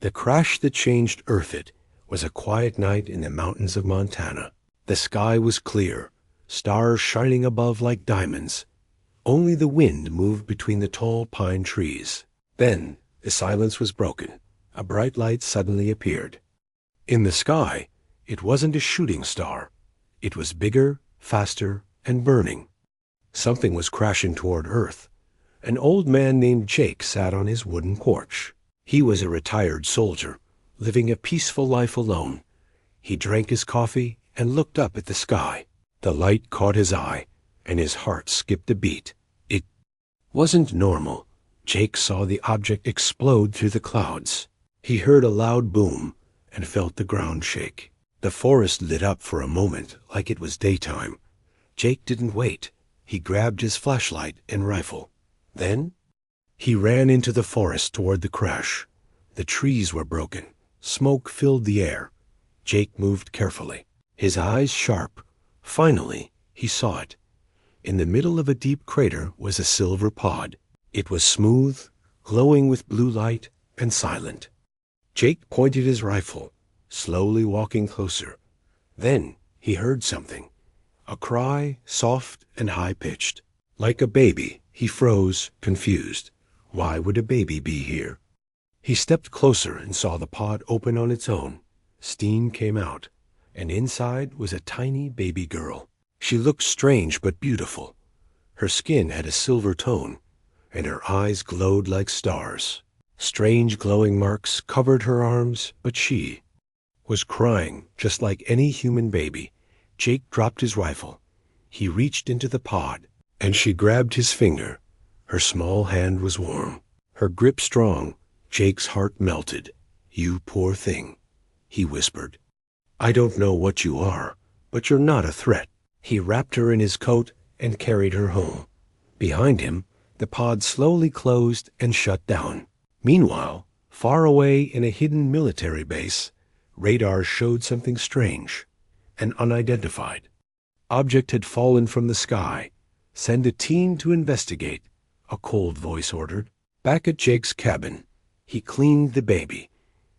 The crash that changed Earth it was a quiet night in the mountains of Montana. The sky was clear, stars shining above like diamonds. Only the wind moved between the tall pine trees. Then the silence was broken. A bright light suddenly appeared. In the sky, it wasn't a shooting star. It was bigger, faster, and burning. Something was crashing toward Earth. An old man named Jake sat on his wooden porch. He was a retired soldier, living a peaceful life alone. He drank his coffee and looked up at the sky. The light caught his eye, and his heart skipped a beat. It wasn't normal. Jake saw the object explode through the clouds. He heard a loud boom and felt the ground shake. The forest lit up for a moment like it was daytime. Jake didn't wait. He grabbed his flashlight and rifle. Then he ran into the forest toward the crash. The trees were broken. Smoke filled the air. Jake moved carefully, his eyes sharp. Finally, he saw it. In the middle of a deep crater was a silver pod. It was smooth, glowing with blue light, and silent. Jake pointed his rifle, slowly walking closer. Then he heard something. A cry, soft and high-pitched. Like a baby, he froze, confused. Why would a baby be here? He stepped closer and saw the pod open on its own. Steam came out, and inside was a tiny baby girl. She looked strange but beautiful. Her skin had a silver tone, and her eyes glowed like stars. Strange glowing marks covered her arms, but she was crying just like any human baby. Jake dropped his rifle. He reached into the pod, and she grabbed his finger. Her small hand was warm, her grip strong. Jake's heart melted. "You poor thing," he whispered. "I don't know what you are, but you're not a threat." He wrapped her in his coat and carried her home. Behind him, the pod slowly closed and shut down. Meanwhile, far away in a hidden military base, radar showed something strange. An unidentified object had fallen from the sky. "Send a team to investigate," a cold voice ordered. Back at Jake's cabin, he cleaned the baby.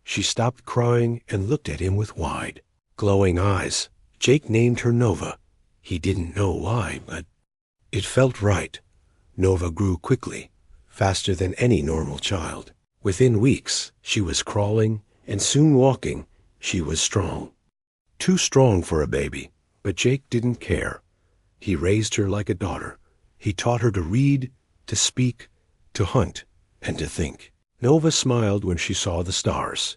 She stopped crying and looked at him with wide, glowing eyes. Jake named her Nova. He didn't know why, but it felt right. Nova grew quickly, faster than any normal child. Within weeks, she was crawling and soon walking. She was strong. Too strong for a baby, but Jake didn't care. He raised her like a daughter. He taught her to read, to speak, to hunt, and to think. Nova smiled when she saw the stars.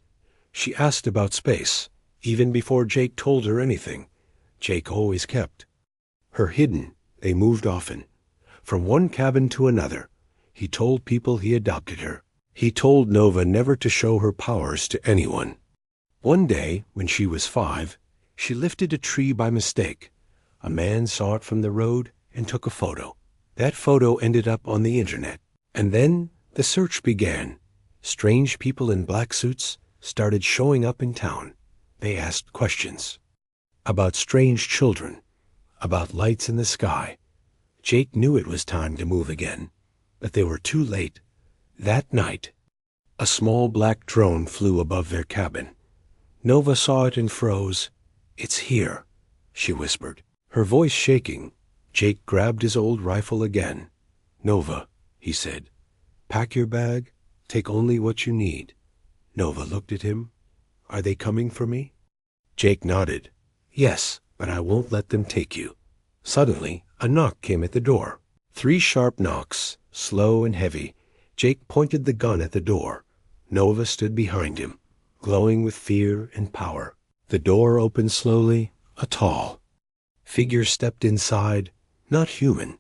She asked about space, even before Jake told her anything. Jake always kept her hidden. They moved often, from one cabin to another. He told people he adopted her. He told Nova never to show her powers to anyone. One day, when she was 5, she lifted a tree by mistake. A man saw it from the road and took a photo. That photo ended up on the internet. And then the search began. Strange people in black suits started showing up in town. They asked questions about strange children, about lights in the sky. Jake knew it was time to move again, but they were too late. That night, a small black drone flew above their cabin. Nova saw it and froze. "It's here," she whispered, her voice shaking. Jake grabbed his old rifle again. "Nova," he said, "pack your bag. Take only what you need." Nova looked at him. "Are they coming for me?" Jake nodded. "Yes, but I won't let them take you." Suddenly, a knock came at the door. 3 sharp knocks, slow and heavy. Jake pointed the gun at the door. Nova stood behind him, glowing with fear and power. The door opened slowly. A tall figure stepped inside, not human.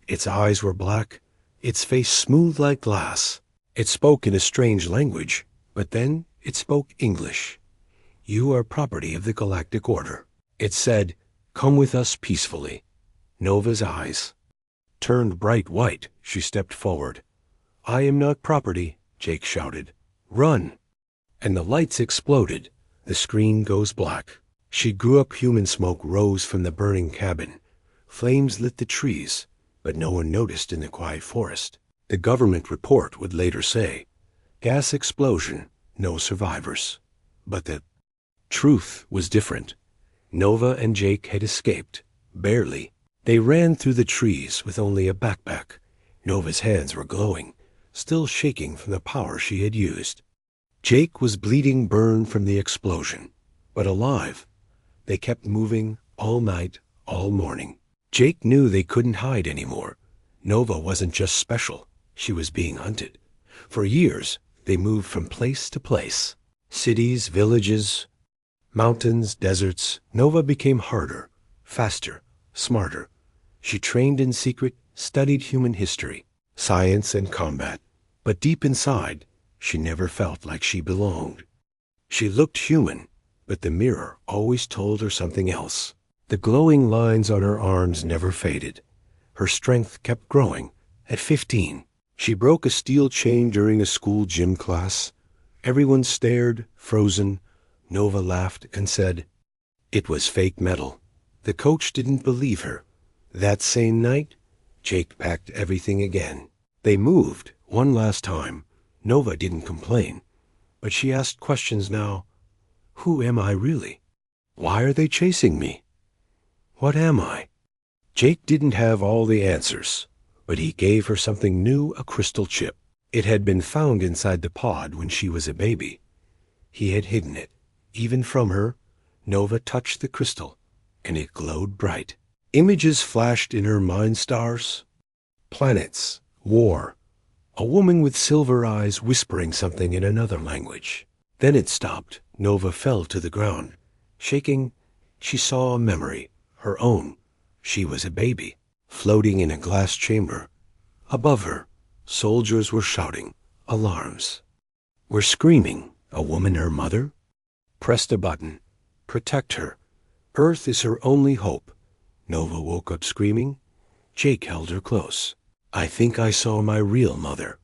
Its eyes were black, its face smooth like glass. It spoke in a strange language, but then it spoke English. "You are property of the Galactic Order." It said, "Come with us peacefully." Nova's eyes turned bright white. She stepped forward. "I am not property," Jake shouted. "Run!" And the lights exploded. The screen goes black. She grew up. Human smoke rose from the burning cabin. Flames lit the trees, but no one noticed in the quiet forest. The government report would later say, "Gas explosion. no survivors. But the truth was different. Nova and Jake had escaped, barely. They ran through the trees with only a backpack. Nova's hands were glowing, still shaking from the power she had used. Jake was bleeding burn from the explosion, but alive. They kept moving all night, all morning. Jake knew they couldn't hide anymore. Nova wasn't just special, she was being hunted. For years, they moved from place to place. Cities, villages, mountains, deserts. Nova became harder, faster, smarter. She trained in secret, studied human history, science and combat. But deep inside, she never felt like she belonged. She looked human, but the mirror always told her something else. The glowing lines on her arms never faded. Her strength kept growing. At 15, she broke a steel chain during a school gym class. Everyone stared, frozen. Nova laughed and said, "It was fake metal." The coach didn't believe her. That same night, Jake packed everything again. They moved one last time. Nova didn't complain, but she asked questions now. Who am I really? Why are they chasing me? What am I? Jake didn't have all the answers, but he gave her something new, a crystal chip. It had been found inside the pod when she was a baby. He had hidden it, even from her. Nova touched the crystal, and it glowed bright. Images flashed in her mind stars. Planets, war, a woman with silver eyes whispering something in another language. Then it stopped. Nova fell to the ground. Shaking, she saw a memory, her own. She was a baby, floating in a glass chamber. Above her, soldiers were shouting, alarms. Were screaming, a woman her mother? Pressed a button. Protect her. Earth is her only hope. Nova woke up screaming. Jake held her close. "I think I saw my real mother,"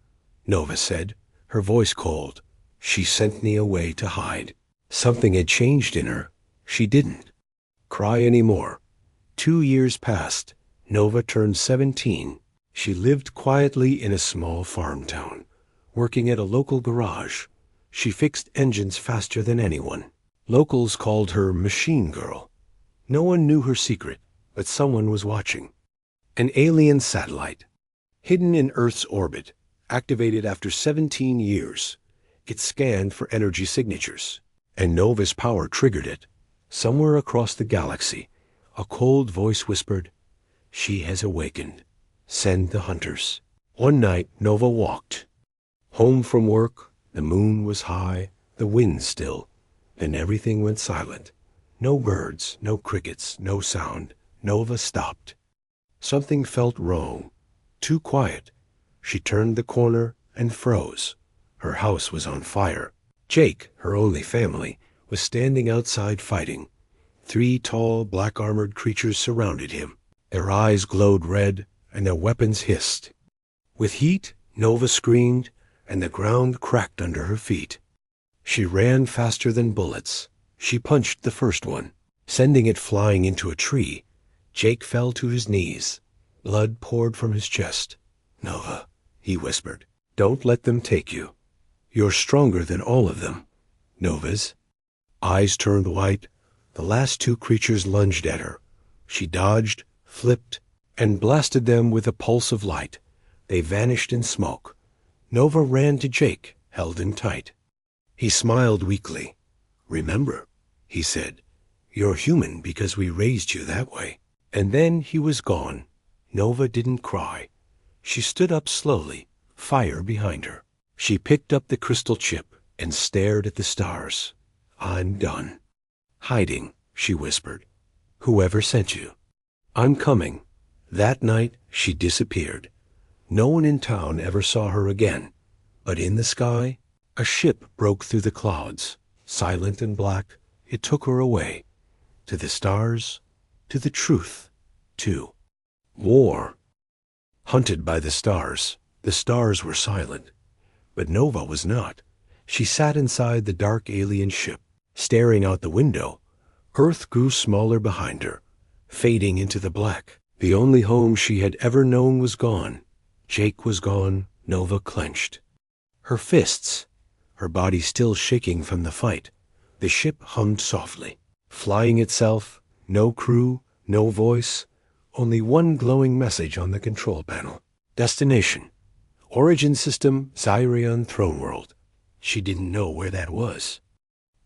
Nova said, her voice cold. "She sent me away to hide." Something had changed in her. She didn't cry anymore. 2 years passed. Nova turned 17. She lived quietly in a small farm town, working at a local garage. She fixed engines faster than anyone. Locals called her Machine Girl. No one knew her secret, but someone was watching. An alien satellite, hidden in Earth's orbit, activated after 17 years. It scanned for energy signatures, and Nova's power triggered it. Somewhere across the galaxy, a cold voice whispered, "She has awakened. Send the hunters." One night, Nova walked home from work. The moon was high, the wind still. Then everything went silent. No birds, no crickets, no sound. Nova stopped. Something felt wrong. Too quiet. She turned the corner and froze. Her house was on fire. Jake, her only family, was standing outside fighting. 3 tall, black-armored creatures surrounded him. Their eyes glowed red, and their weapons hissed. With heat, Nova screamed, and the ground cracked under her feet. She ran faster than bullets. She punched the first one, sending it flying into a tree. Jake fell to his knees. Blood poured from his chest. "Nova," he whispered, "don't let them take you. You're stronger than all of them." Nova's eyes turned white. The last 2 creatures lunged at her. She dodged, flipped, and blasted them with a pulse of light. They vanished in smoke. Nova ran to Jake, held him tight. He smiled weakly. "Remember," he said, "you're human because we raised you that way." And then he was gone. Nova didn't cry. She stood up slowly, fire behind her. She picked up the crystal chip and stared at the stars. "I'm done hiding," she whispered. "Whoever sent you, I'm coming." That night she disappeared. No one in town ever saw her again. But in the sky, a ship broke through the clouds. Silent and black, it took her away. To the stars, to the truth, to war. Hunted by the stars were silent. But Nova was not. She sat inside the dark alien ship, staring out the window. Earth grew smaller behind her, fading into the black. The only home she had ever known was gone. Jake was gone. Nova clenched her fists. her body still shaking from the fight. The ship hummed softly, flying itself, no crew, no voice, only one glowing message on the control panel. Destination: Origin System, Xyrion Throne World. She didn't know where that was.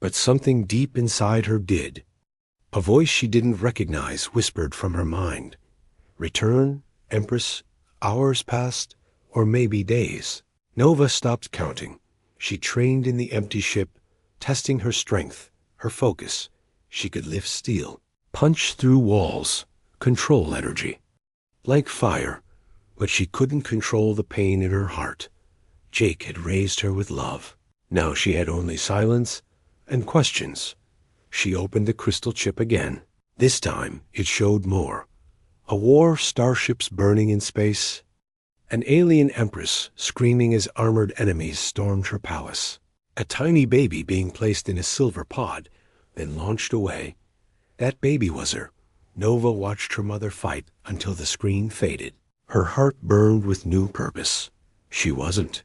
But something deep inside her did. A voice she didn't recognize whispered from her mind. Return, Empress, hours passed, or maybe days. Nova stopped counting. She trained in the empty ship, testing her strength, her focus. She could lift steel, punch through walls, control energy. Like fire, but she couldn't control the pain in her heart. Jake had raised her with love. Now she had only silence and questions. She opened the crystal chip again. This time it showed more. A war, starships burning in space. An alien empress screaming as armored enemies stormed her palace. A tiny baby being placed in a silver pod, then launched away. That baby was her. Nova watched her mother fight until the screen faded. Her heart burned with new purpose. She wasn't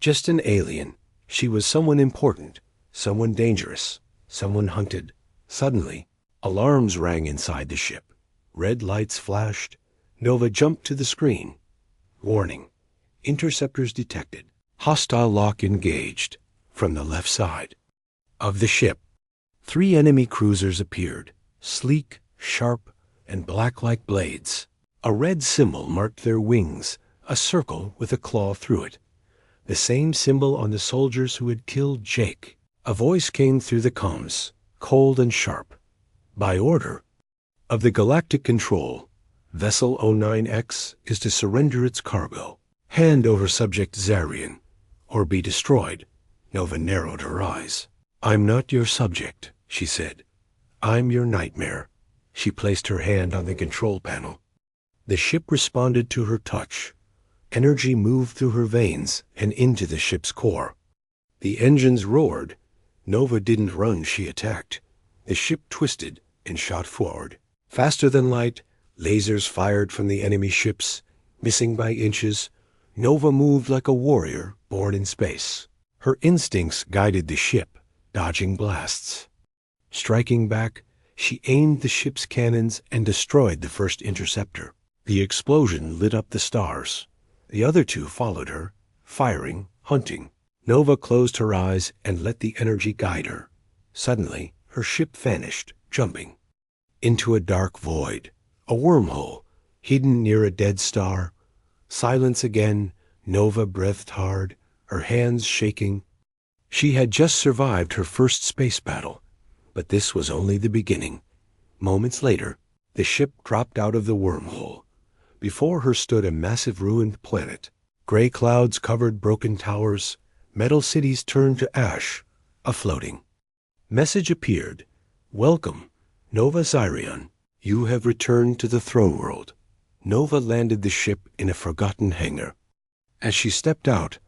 just an alien. She was someone important, someone dangerous, someone hunted. Suddenly, alarms rang inside the ship. Red lights flashed. Nova jumped to the screen. Warning: interceptors detected. Hostile lock engaged. From the left side of the ship, 3 enemy cruisers appeared, sleek, sharp, and black like blades. A red symbol marked their wings, a circle with a claw through it. The same symbol on the soldiers who had killed Jake. A voice came through the comms, cold and sharp. By order of the Galactic Control, Vessel 09X is to surrender its cargo. Hand over subject Xyrion, or be destroyed. Nova narrowed her eyes. I'm not your subject, she said. I'm your nightmare. She placed her hand on the control panel. The ship responded to her touch. Energy moved through her veins and into the ship's core. The engines roared. Nova didn't run, she attacked. The ship twisted and shot forward. Faster than light, lasers fired from the enemy ships, missing by inches. Nova moved like a warrior born in space. Her instincts guided the ship, dodging blasts. Striking back, she aimed the ship's cannons and destroyed the first interceptor. The explosion lit up the stars. The other 2 followed her, firing, hunting. Nova closed her eyes and let the energy guide her. Suddenly, her ship vanished, jumping into a dark void, a wormhole, hidden near a dead star. Silence again. Nova breathed hard, her hands shaking. She had just survived her first space battle, but this was only the beginning. Moments later, the ship dropped out of the wormhole. Before her stood a massive ruined planet. Gray clouds covered broken towers. Metal cities turned to ash, a floating message appeared. Welcome, Nova Xyrion. You have returned to the throne world. Nova landed the ship in a forgotten hangar. As she stepped out,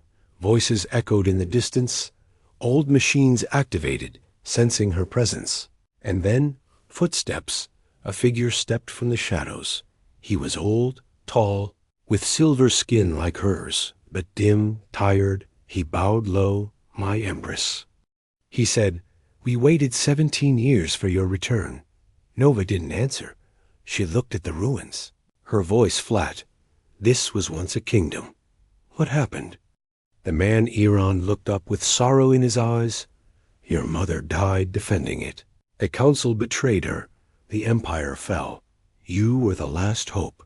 voices echoed in the distance. Old machines activated, sensing her presence. And then, footsteps. A figure stepped from the shadows. He was old, tall, with silver skin like hers, but dim, tired. He bowed low. My Empress. He said, we waited 17 years for your return. Nova didn't answer. She looked at the ruins. Her voice flat. This was once a kingdom. What happened? The man Iran looked up with sorrow in his eyes. Your mother died defending it. The council betrayed her. The empire fell. You were the last hope.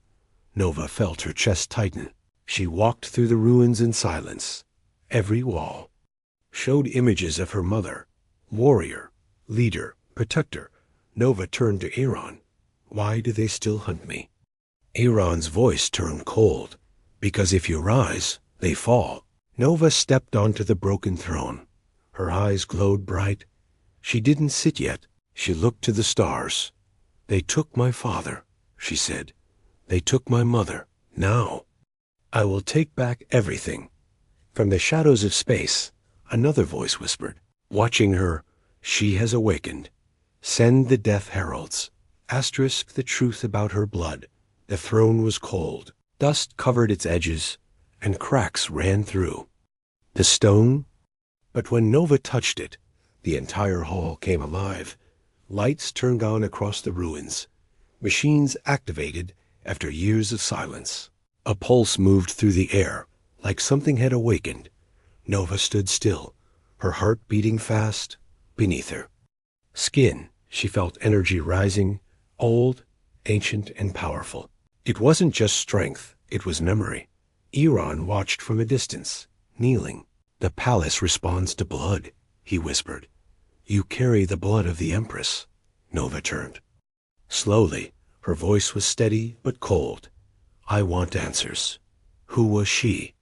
Nova felt her chest tighten. She walked through the ruins in silence. Every wall showed images of her mother. Warrior, leader, protector. Nova turned to Iran. Why do they still hunt me? Iran's voice turned cold. Because if you rise, they fall. Nova stepped onto the broken throne. Her eyes glowed bright. She didn't sit yet. She looked to the stars. They took my father, she said. They took my mother. Now, I will take back everything. From the shadows of space, another voice whispered. Watching her, she has awakened. Send the death heralds. Asterisk the truth about her blood. The throne was cold. Dust covered its edges, and cracks ran through. The stone But when Nova touched it, the entire hall came alive. Lights turned on across the ruins. Machines activated after years of silence. A pulse moved through the air, like something had awakened. Nova stood still, her heart beating fast beneath her. Skin, she felt energy rising, old, ancient, and powerful. It wasn't just strength, it was memory. Iran watched from a distance, kneeling. "The palace responds to blood," he whispered. "You carry the blood of the Empress." Nova turned. Slowly, her voice was steady but cold. "I want answers. Who was she?"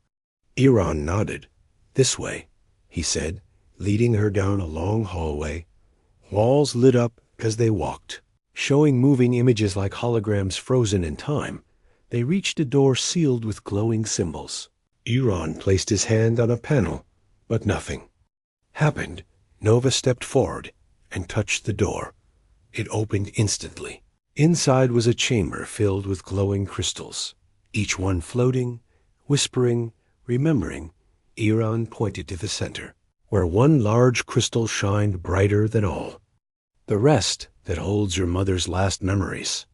Iran nodded. "This way," he said, leading her down a long hallway. Walls lit up as they walked, showing moving images like holograms frozen in time. They reached a door sealed with glowing symbols. Iran placed his hand on a panel, but nothing happened. Nova stepped forward and touched the door. It opened instantly. Inside was a chamber filled with glowing crystals, each one floating, whispering, remembering. Iran pointed to the center, where one large crystal shined brighter than all. "The rest that holds your mother's last memories,"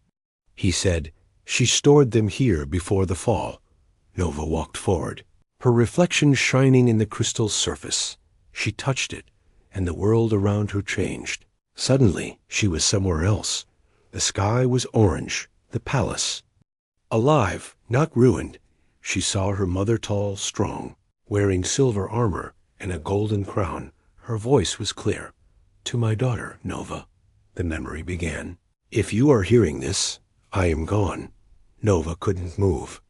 he said. "She stored them here before the fall." Nova walked forward, her reflection shining in the crystal's surface. She touched it, and the world around her changed. Suddenly, she was somewhere else. The sky was orange, the palace alive, not ruined. She saw her mother tall, strong, wearing silver armor and a golden crown. Her voice was clear. "To my daughter, Nova," the memory began. "If you are hearing this, I am gone." Nova couldn't move.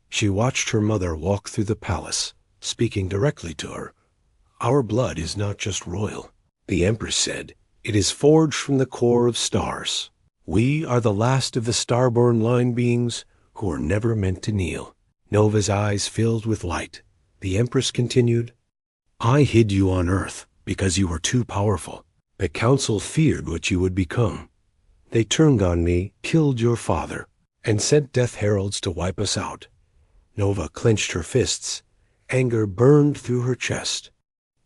She watched her mother walk through the palace, speaking directly to her. "Our blood is not just royal," the Empress said. "It is forged from the core of stars. We are the last of the starborn line beings who were never meant to kneel." Nova's eyes filled with light. The Empress continued, "I hid you on Earth because you were too powerful. The Council feared what you would become. They turned on me, killed your father, and sent death heralds to wipe us out." Nova clenched her fists. Anger burned through her chest.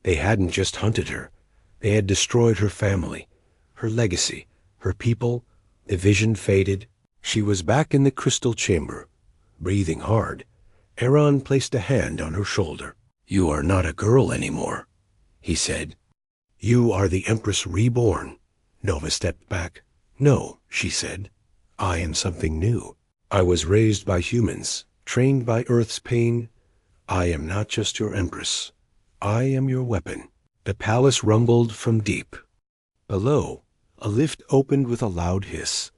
They hadn't just hunted her. They had destroyed her family, her legacy, her people. The vision faded. She was back in the crystal chamber, breathing hard. Iran placed a hand on her shoulder. "You are not a girl anymore," he said. "You are the Empress reborn." Nova stepped back. "No," she said. "I am something new. I was raised by humans, trained by Earth's pain. I am not just your Empress. I am your weapon." The palace rumbled from deep. Below, a lift opened with a loud hiss.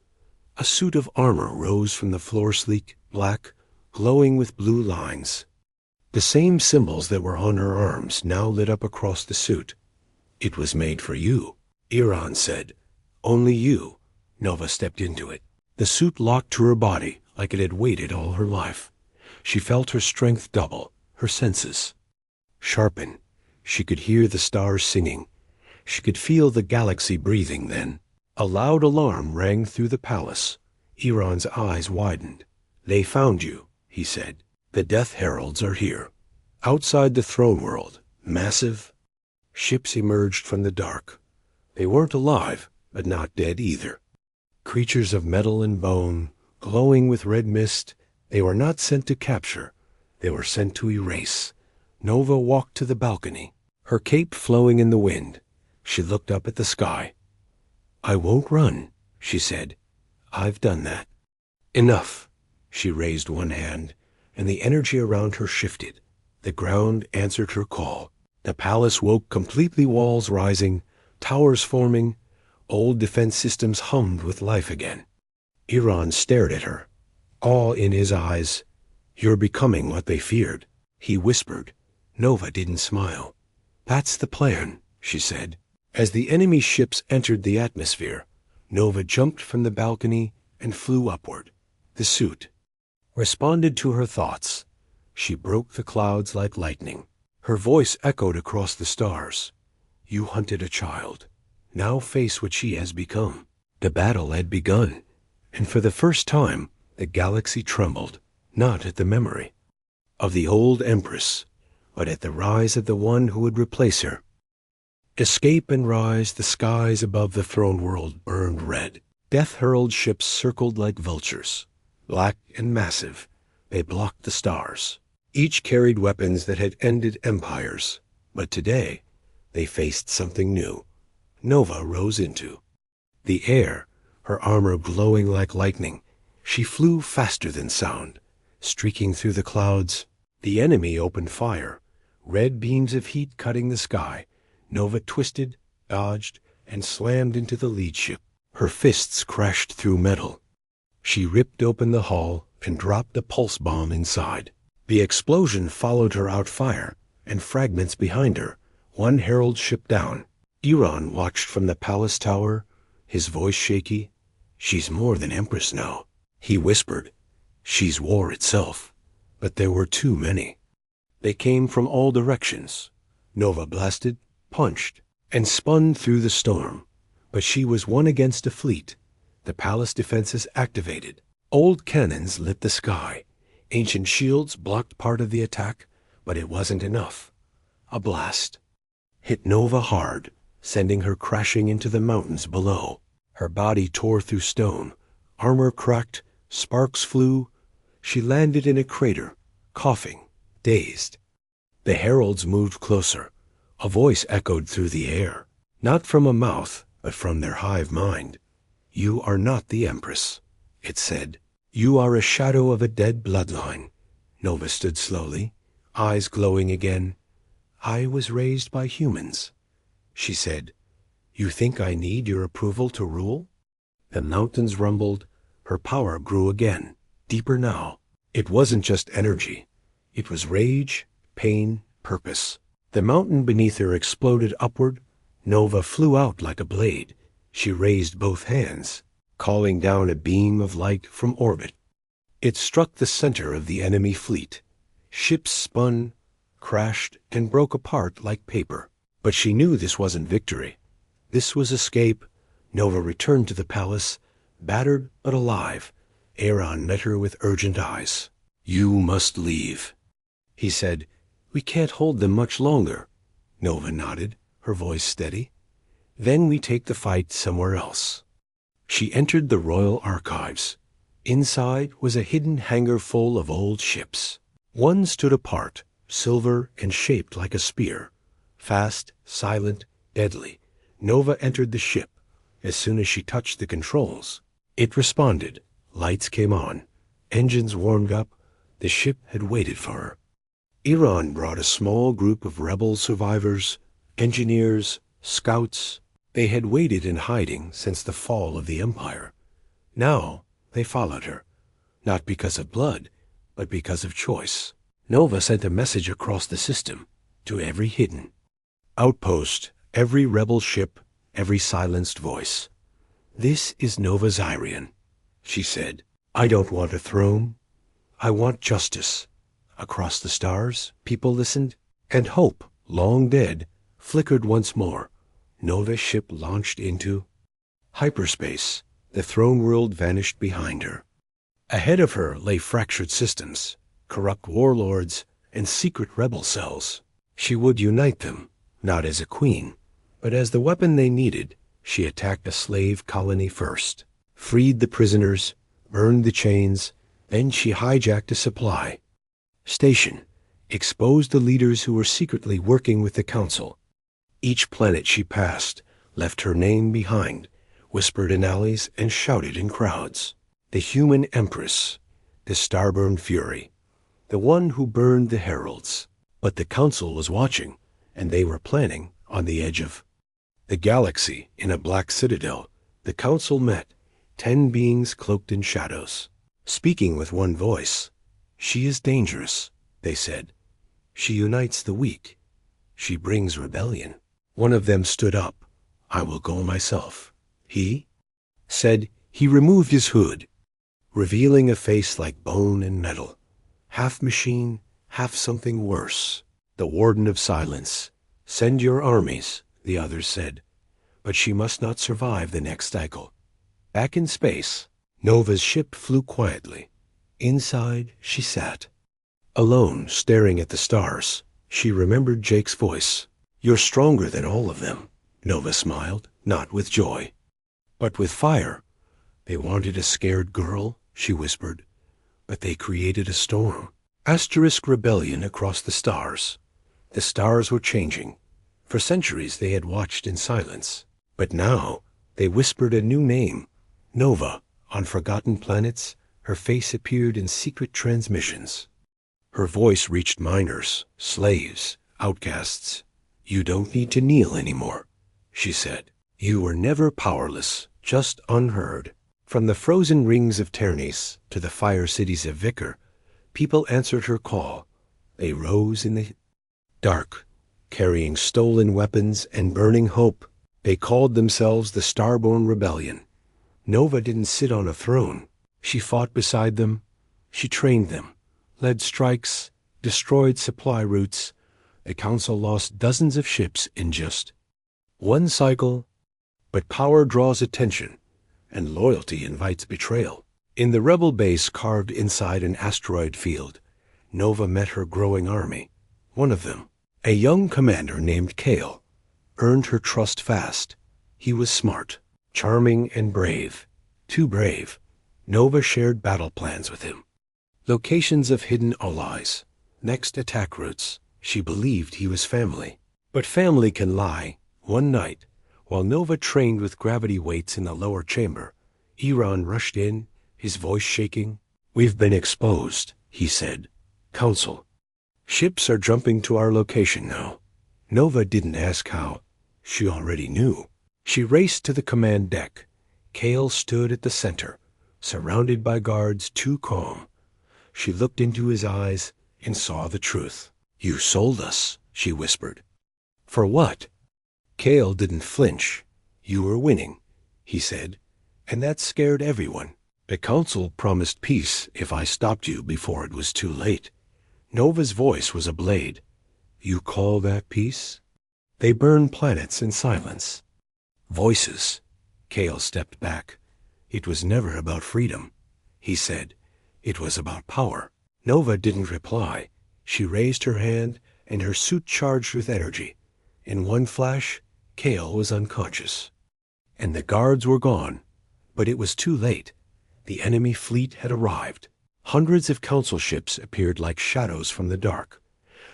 A suit of armor rose from the floor, sleek, black, glowing with blue lines. The same symbols that were on her arms now lit up across the suit. "It was made for you," Iran said. "Only you." Nova stepped into it. The suit locked to her body like it had waited all her life. She felt her strength double, her senses sharpen. She could hear the stars singing. She could feel the galaxy breathing then. A loud alarm rang through the palace. Iran's eyes widened. "They found you," he said. "The death heralds are here." Outside the throne world, massive ships emerged from the dark. They weren't alive, but not dead either. Creatures of metal and bone, glowing with red mist. They were not sent to capture. They were sent to erase. Nova walked to the balcony, her cape flowing in the wind. She looked up at the sky. "I won't run," she said. "I've done that." "Enough." She raised one hand, and the energy around her shifted. The ground answered her call. The palace woke completely, walls rising, towers forming. Old defense systems hummed with life again. Iran stared at her, awe in his eyes. "You're becoming what they feared," he whispered. Nova didn't smile. "That's the plan," she said. As the enemy ships entered the atmosphere, Nova jumped from the balcony and flew upward. The suit responded to her thoughts. She broke the clouds like lightning. Her voice echoed across the stars. "You hunted a child. Now face what she has become." The battle had begun, and for the first time, the galaxy trembled, not at the memory of the old Empress, but at the rise of the one who would replace her. Escape and rise, the skies above the throne world burned red. Death-hurled ships circled like vultures. Black and massive, they blocked the stars. Each carried weapons that had ended empires. But today, they faced something new. Nova rose into the air, her armor glowing like lightning. She flew faster than sound, streaking through the clouds. The enemy opened fire, red beams of heat cutting the sky. Nova twisted, dodged, and slammed into the lead ship. Her fists crashed through metal. She ripped open the hull and dropped a pulse bomb inside. The explosion followed her out fire, and fragments behind her, one herald ship down. Iran watched from the palace tower, his voice shaky. "She's more than Empress now," he whispered. "She's war itself." But there were too many. They came from all directions. Nova blasted, punched, and spun through the storm. But she was one against a fleet. The palace defenses activated. Old cannons lit the sky. Ancient shields blocked part of the attack, but it wasn't enough. A blast hit Nova hard, sending her crashing into the mountains below. Her body tore through stone. Armor cracked, sparks flew. She landed in a crater, coughing, dazed. The heralds moved closer. A voice echoed through the air, not from a mouth, but from their hive mind. "You are not the Empress," it said. "You are a shadow of a dead bloodline." Nova stood slowly, eyes glowing again. "I was raised by humans," she said. "You think I need your approval to rule?" The mountains rumbled. Her power grew again, deeper now. It wasn't just energy. It was rage, pain, purpose. The mountain beneath her exploded upward. Nova flew out like a blade. She raised both hands, calling down a beam of light from orbit. It struck the center of the enemy fleet. Ships spun, crashed, and broke apart like paper. But she knew this wasn't victory. This was escape. Nova returned to the palace, battered but alive. Aaron met her with urgent eyes. "You must leave," he said. "We can't hold them much longer." Nova nodded, her voice steady. "Then we take the fight somewhere else." She entered the royal archives. Inside was a hidden hangar full of old ships. One stood apart, silver and shaped like a spear. Fast, silent, deadly. Nova entered the ship. As soon as she touched the controls, it responded. Lights came on. Engines warmed up. The ship had waited for her. Iran brought a small group of rebel survivors, engineers, scouts. They had waited in hiding since the fall of the Empire. Now they followed her, not because of blood, but because of choice. Nova sent a message across the system to every hidden outpost, every rebel ship, every silenced voice. "This is Nova Xyrian," she said. "I don't want a throne. I want justice." Across the stars, people listened, and hope, long dead, flickered once more. Nova's ship launched into hyperspace. The throne world vanished behind her. Ahead of her lay fractured systems, corrupt warlords, and secret rebel cells. She would unite them, not as a queen, but as the weapon they needed. She attacked a slave colony first, freed the prisoners, burned the chains, then she hijacked a supply station, exposed the leaders who were secretly working with the council. Each planet she passed left her name behind, whispered in alleys and shouted in crowds. The human Empress, the star-burned fury, the one who burned the heralds. But the council was watching, and they were planning on the edge of the galaxy in a black citadel. The council met, 10 beings cloaked in shadows, speaking with one voice. "She is dangerous," they said. "She unites the weak. She brings rebellion." One of them stood up. "I will go myself." He said. He removed his hood, revealing a face like bone and metal, half machine, half something worse. "The Warden of Silence. Send your armies," the others said. "But she must not survive the next cycle." Back in space, Nova's ship flew quietly. Inside, she sat, alone, staring at the stars. She remembered Jake's voice. You're stronger than all of them. Nova smiled, not with joy, but with fire. They wanted a scared girl, she whispered, but they created a storm. Asterisk rebellion across the stars. The stars were changing. For centuries they had watched in silence. But now they whispered a new name. Nova. On forgotten planets, her face appeared in secret transmissions. Her voice reached miners, slaves, outcasts. You don't need to kneel anymore, she said. You were never powerless, just unheard. From the frozen rings of Ternis to the fire cities of Vicar, people answered her call. They rose in the dark, carrying stolen weapons and burning hope. They called themselves the Starborn Rebellion. Nova didn't sit on a throne. She fought beside them. She trained them, led strikes, destroyed supply routes. The Council lost dozens of ships in just one cycle. But power draws attention, and loyalty invites betrayal. In the rebel base carved inside an asteroid field, Nova met her growing army. One of them, a young commander named Kale, earned her trust fast. He was smart, charming, and brave. Too brave. Nova shared battle plans with him. Locations of hidden allies, next attack routes. She believed he was family. But family can lie. One night, while Nova trained with gravity weights in the lower chamber, Iran rushed in, his voice shaking. We've been exposed, he said. Council. Ships are jumping to our location now. Nova didn't ask how. She already knew. She raced to the command deck. Kale stood at the center, surrounded by guards too calm. She looked into his eyes and saw the truth. You sold us, she whispered. For what? Kale didn't flinch. You were winning, he said, and that scared everyone. The Council promised peace if I stopped you before it was too late. Nova's voice was a blade. You call that peace? They burn planets in silence. Voices. Kale stepped back. It was never about freedom, he said. It was about power. Nova didn't reply. She raised her hand, and her suit charged with energy. In one flash, Kale was unconscious. And the guards were gone. But it was too late. The enemy fleet had arrived. Hundreds of Council ships appeared like shadows from the dark.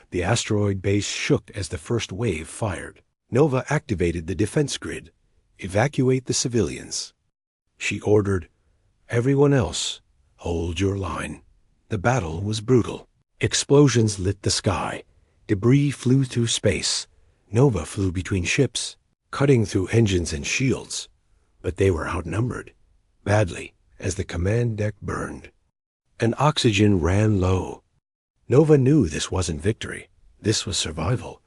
The asteroid base shook as the first wave fired. Nova activated the defense grid. Evacuate the civilians. She ordered, everyone else, hold your line. The battle was brutal. Explosions lit the sky. Debris flew through space. Nova flew between ships, cutting through engines and shields. But they were outnumbered, badly, as the command deck burned. And oxygen ran low. Nova knew this wasn't victory. This was survival.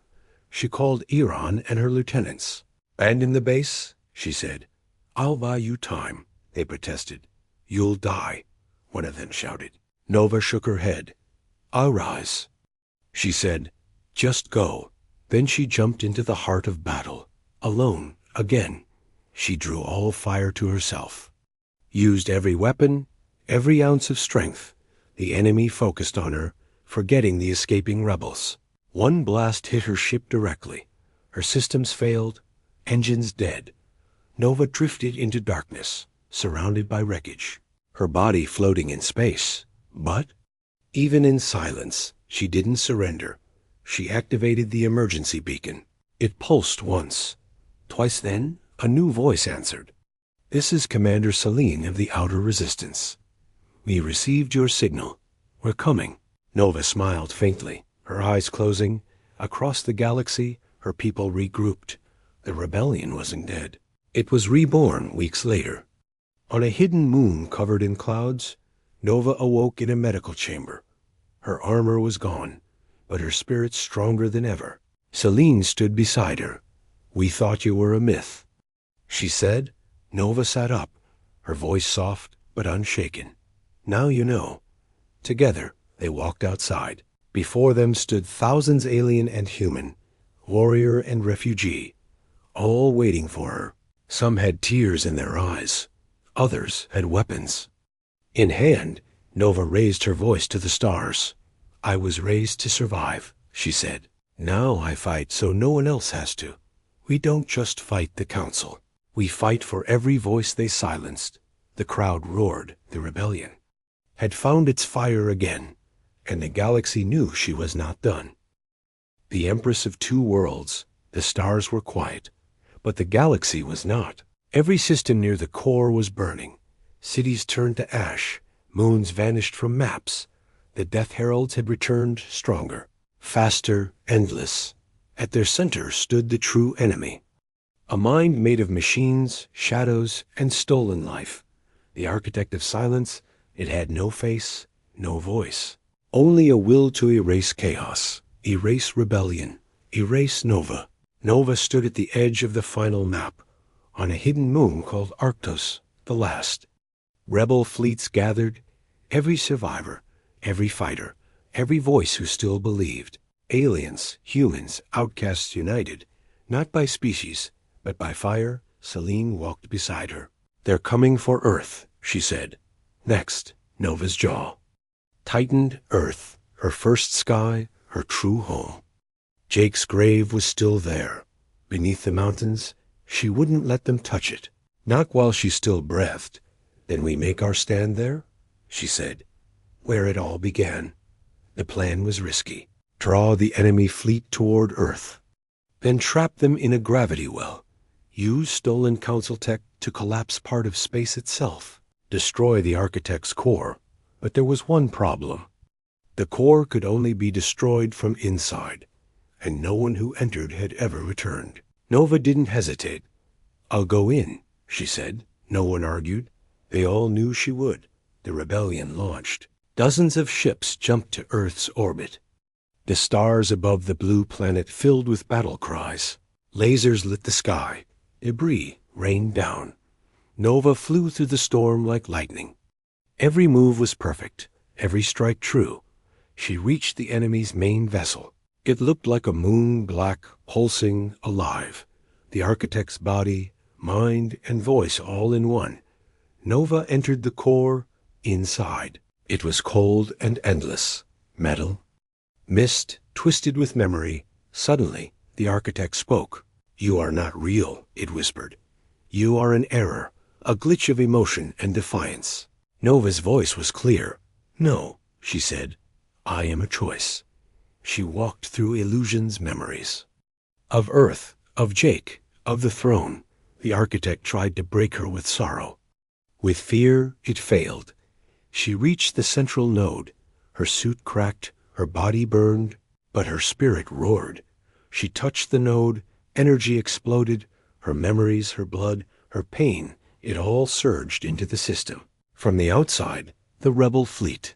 She called Iran and her lieutenants. Abandon the base, she said. I'll buy you time, they protested. You'll die, one of them shouted. Nova shook her head. I'll rise. She said, just go. Then she jumped into the heart of battle, alone, again. She drew all fire to herself. Used every weapon, every ounce of strength. The enemy focused on her, forgetting the escaping rebels. One blast hit her ship directly. Her systems failed, engines dead. Nova drifted into darkness, surrounded by wreckage, her body floating in space. But, even in silence, she didn't surrender. She activated the emergency beacon. It pulsed once. Twice then, a new voice answered. This is Commander Selene of the Outer Resistance. We received your signal. We're coming. Nova smiled faintly, her eyes closing. Across the galaxy, her people regrouped. The rebellion wasn't dead. It was reborn weeks later. On a hidden moon covered in clouds, Nova awoke in a medical chamber. Her armor was gone, but her spirit stronger than ever. Selene stood beside her. We thought you were a myth, she said. Nova sat up, her voice soft but unshaken. Now you know. Together, they walked outside. Before them stood thousands alien and human, warrior and refugee, all waiting for her. Some had tears in their eyes. Others had weapons. In hand, Nova raised her voice to the stars. I was raised to survive, she said. Now I fight so no one else has to. We don't just fight the council. We fight for every voice they silenced. The crowd roared. The rebellion had found its fire again, and the galaxy knew she was not done. The Empress of Two Worlds, the stars were quiet, but the galaxy was not. Every system near the core was burning. Cities turned to ash. Moons vanished from maps. The Death Heralds had returned stronger, faster, endless. At their center stood the true enemy. A mind made of machines, shadows, and stolen life. The architect of silence, it had no face, no voice. Only a will to erase chaos, erase rebellion, erase Nova. Nova stood at the edge of the final map, on a hidden moon called Arctos, the last. Rebel fleets gathered, every survivor, every fighter, every voice who still believed. Aliens, humans, outcasts united, not by species, but by fire. Celine walked beside her. "They're coming for Earth," she said. Next, Nova's jaw tightened. Earth, her first sky, her true home. Jake's grave was still there, beneath the mountains. She wouldn't let them touch it, not while she still breathed. "Then we make our stand there," she said, "where it all began." The plan was risky. Draw the enemy fleet toward Earth, then trap them in a gravity well. Use stolen council tech to collapse part of space itself. Destroy the architect's core. But there was one problem. The core could only be destroyed from inside, and no one who entered had ever returned. Nova didn't hesitate. "I'll go in," she said. No one argued. They all knew she would. The rebellion launched. Dozens of ships jumped to Earth's orbit. The stars above the blue planet filled with battle cries. Lasers lit the sky. Debris rained down. Nova flew through the storm like lightning. Every move was perfect, every strike true. She reached the enemy's main vessel. It looked like a moon, black, pulsing, alive. The architect's body, mind, and voice all in one. Nova entered the core inside. It was cold and endless. Metal. Mist, twisted with memory. Suddenly, the architect spoke. "You are not real," it whispered. "You are an error, a glitch of emotion and defiance." Nova's voice was clear. "No," she said. "I am a choice." She walked through illusions, memories. Of Earth, of Jake, of the throne. The architect tried to break her with sorrow. With fear, it failed. She reached the central node. Her suit cracked, her body burned, but her spirit roared. She touched the node, energy exploded, her memories, her blood, her pain, it all surged into the system. From the outside, the rebel fleet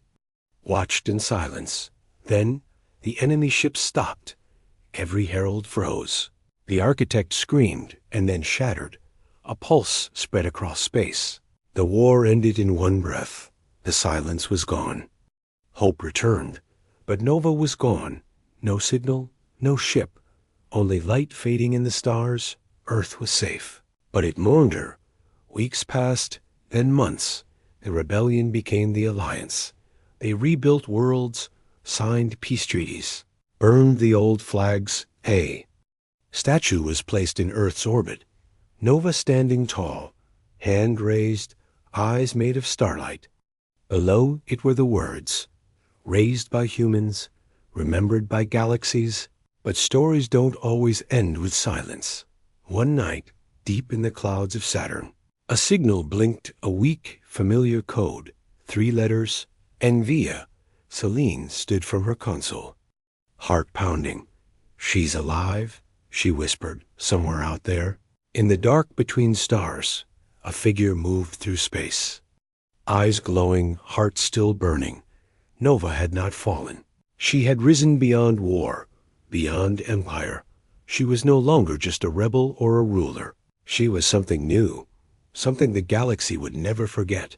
watched in silence. Then, the enemy ships stopped. Every herald froze. The architect screamed and then shattered. A pulse spread across space. The war ended in one breath. The silence was gone. Hope returned, but Nova was gone. No signal, no ship, only light fading in the stars. Earth was safe, but it mourned her. Weeks passed, then months. The rebellion became the Alliance. They rebuilt worlds, signed peace treaties, burned the old flags. A statue was placed in Earth's orbit. Nova standing tall, hand raised, eyes made of starlight. Below it were the words, "Raised by humans, remembered by galaxies." But stories don't always end with silence. One night, deep in the clouds of Saturn, a signal blinked, a weak, familiar code. 3 letters, Envia. Celine stood from her console, heart pounding. "She's alive," she whispered, somewhere out there. In the dark between stars, a figure moved through space. Eyes glowing, heart still burning. Nova had not fallen. She had risen beyond war, beyond empire. She was no longer just a rebel or a ruler. She was something new, something the galaxy would never forget.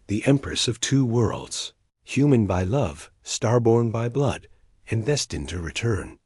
The Empress of Two Worlds, human by love, starborn by blood, and destined to return.